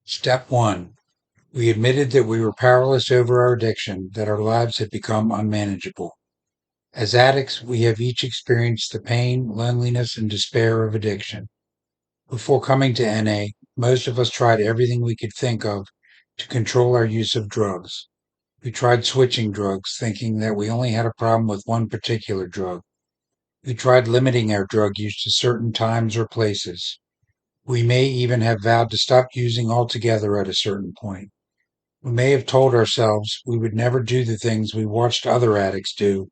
Step 1. We admitted that we were powerless over our addiction, that our lives had become unmanageable. As addicts, we have each experienced the pain, loneliness, and despair of addiction. Before coming to NA, most of us tried everything we could think of to control our use of drugs. We tried switching drugs, thinking that we only had a problem with one particular drug. We tried limiting our drug use to certain times or places. We may even have vowed to stop using altogether at a certain point. We may have told ourselves we would never do the things we watched other addicts do,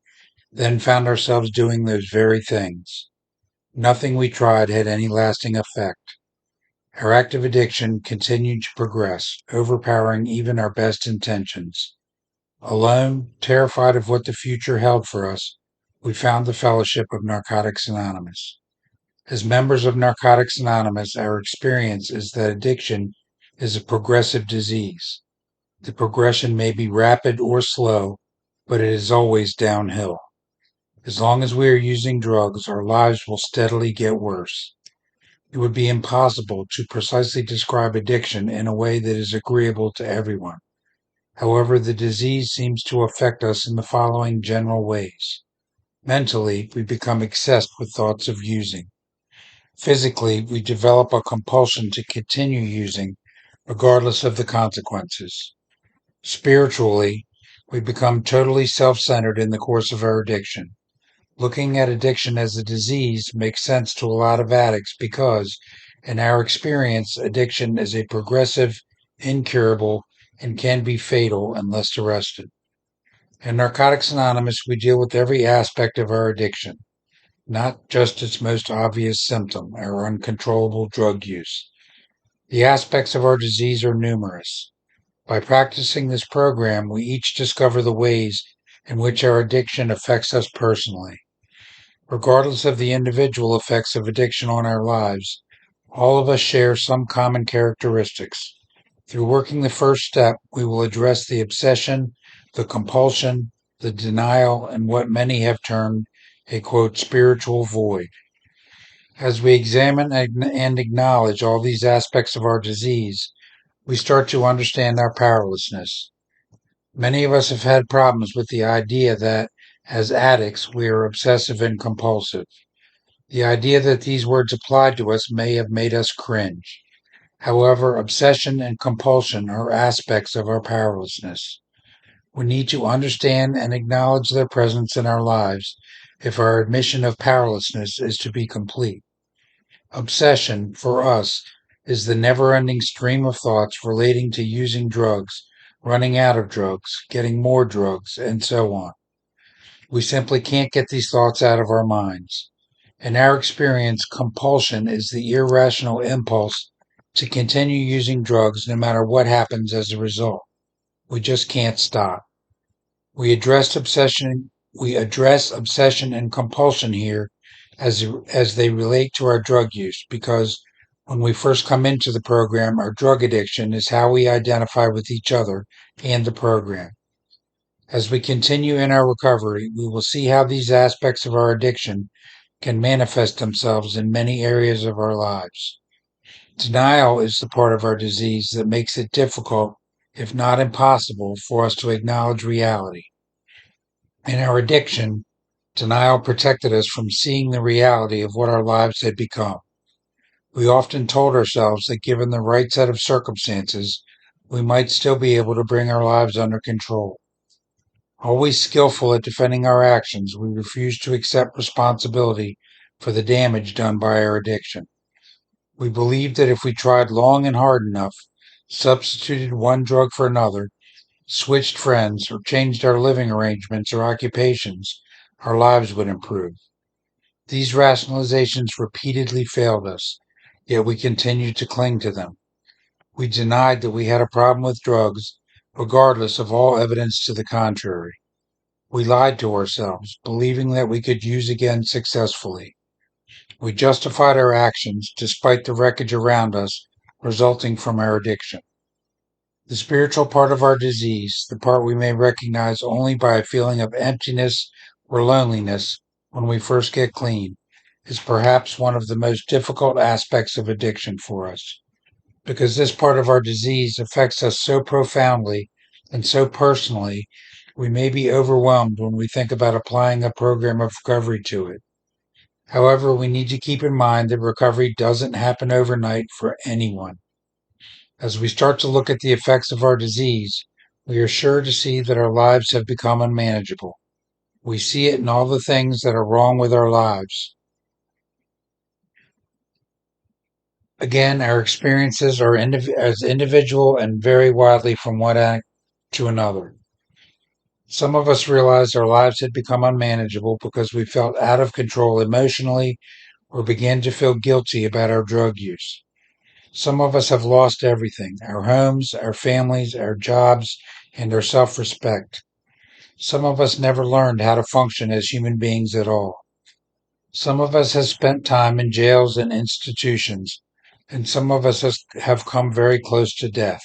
then found ourselves doing those very things. Nothing we tried had any lasting effect. Our active addiction continued to progress, overpowering even our best intentions. Alone, terrified of what the future held for us, we found the fellowship of Narcotics Anonymous. As members of Narcotics Anonymous, our experience is that addiction is a progressive disease. The progression may be rapid or slow, but it is always downhill. As long as we are using drugs, our lives will steadily get worse. It would be impossible to precisely describe addiction in a way that is agreeable to everyone. However, the disease seems to affect us in the following general ways. Mentally, we become obsessed with thoughts of using. Physically, we develop a compulsion to continue using, regardless of the consequences. Spiritually, we become totally self-centered in the course of our addiction. Looking at addiction as a disease makes sense to a lot of addicts because, in our experience, addiction is a progressive, incurable, and can be fatal unless arrested. In Narcotics Anonymous, we deal with every aspect of our addiction, not just its most obvious symptom, our uncontrollable drug use. The aspects of our disease are numerous. By practicing this program, we each discover the ways in which our addiction affects us personally. Regardless of the individual effects of addiction on our lives, all of us share some common characteristics. Through working the first step, we will address the obsession, the compulsion, the denial, and what many have termed a quote, spiritual void. As we examine and acknowledge all these aspects of our disease, we start to understand our powerlessness. Many of us have had problems with the idea that, as addicts, we are obsessive and compulsive. The idea that these words apply to us may have made us cringe. However, obsession and compulsion are aspects of our powerlessness. We need to understand and acknowledge their presence in our lives if our admission of powerlessness is to be complete. Obsession, for us, is the never-ending stream of thoughts relating to using drugs, running out of drugs, getting more drugs, and so on. We simply can't get these thoughts out of our minds. In our experience, compulsion is the irrational impulse to continue using drugs no matter what happens as a result. We just can't stop. We address obsession and compulsion here as they relate to our drug use because when we first come into the program, our drug addiction is how we identify with each other and the program. As we continue in our recovery, we will see how these aspects of our addiction can manifest themselves in many areas of our lives. Denial is the part of our disease that makes it difficult, if not impossible, for us to acknowledge reality. In our addiction, denial protected us from seeing the reality of what our lives had become. We often told ourselves that given the right set of circumstances, we might still be able to bring our lives under control. Always skillful at defending our actions, we refused to accept responsibility for the damage done by our addiction. We believed that if we tried long and hard enough, substituted one drug for another, switched friends, or changed our living arrangements or occupations, our lives would improve. These rationalizations repeatedly failed us, yet we continued to cling to them. We denied that we had a problem with drugs, regardless of all evidence to the contrary. We lied to ourselves, believing that we could use again successfully. We justified our actions despite the wreckage around us resulting from our addiction. The spiritual part of our disease, the part we may recognize only by a feeling of emptiness or loneliness when we first get clean, is perhaps one of the most difficult aspects of addiction for us. Because this part of our disease affects us so profoundly and so personally, we may be overwhelmed when we think about applying a program of recovery to it. However, we need to keep in mind that recovery doesn't happen overnight for anyone. As we start to look at the effects of our disease, we are sure to see that our lives have become unmanageable. We see it in all the things that are wrong with our lives. Again, our experiences are as individual and vary widely from one act to another. Some of us realized our lives had become unmanageable because we felt out of control emotionally or began to feel guilty about our drug use. Some of us have lost everything: our homes, our families, our jobs, and our self respect. Some of us never learned how to function as human beings at all. Some of us have spent time in jails and institutions, and some of us have come very close to death.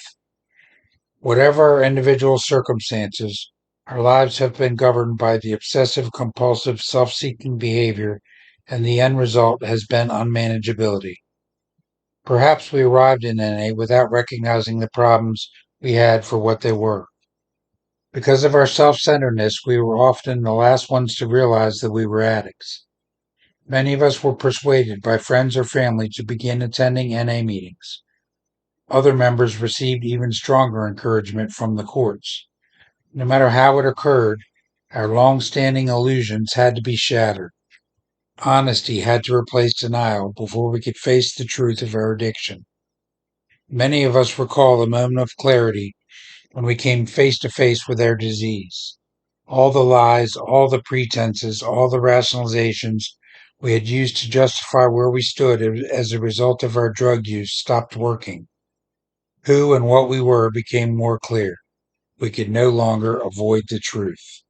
Whatever our individual circumstances, our lives have been governed by the obsessive compulsive self seeking behavior, and the end result has been unmanageability. Perhaps we arrived in NA without recognizing the problems we had for what they were. Because of our self centeredness, we were often the last ones to realize that we were addicts. Many of us were persuaded by friends or family to begin attending NA meetings. Other members received even stronger encouragement from the courts. No matter how it occurred, our long-standing illusions had to be shattered. Honesty had to replace denial before we could face the truth of our addiction. Many of us recall the moment of clarity when we came face to face with our disease. All the lies, all the pretenses, all the rationalizations we had used to justify where we stood as a result of our drug use stopped working. Who and what we were became more clear. We could no longer avoid the truth.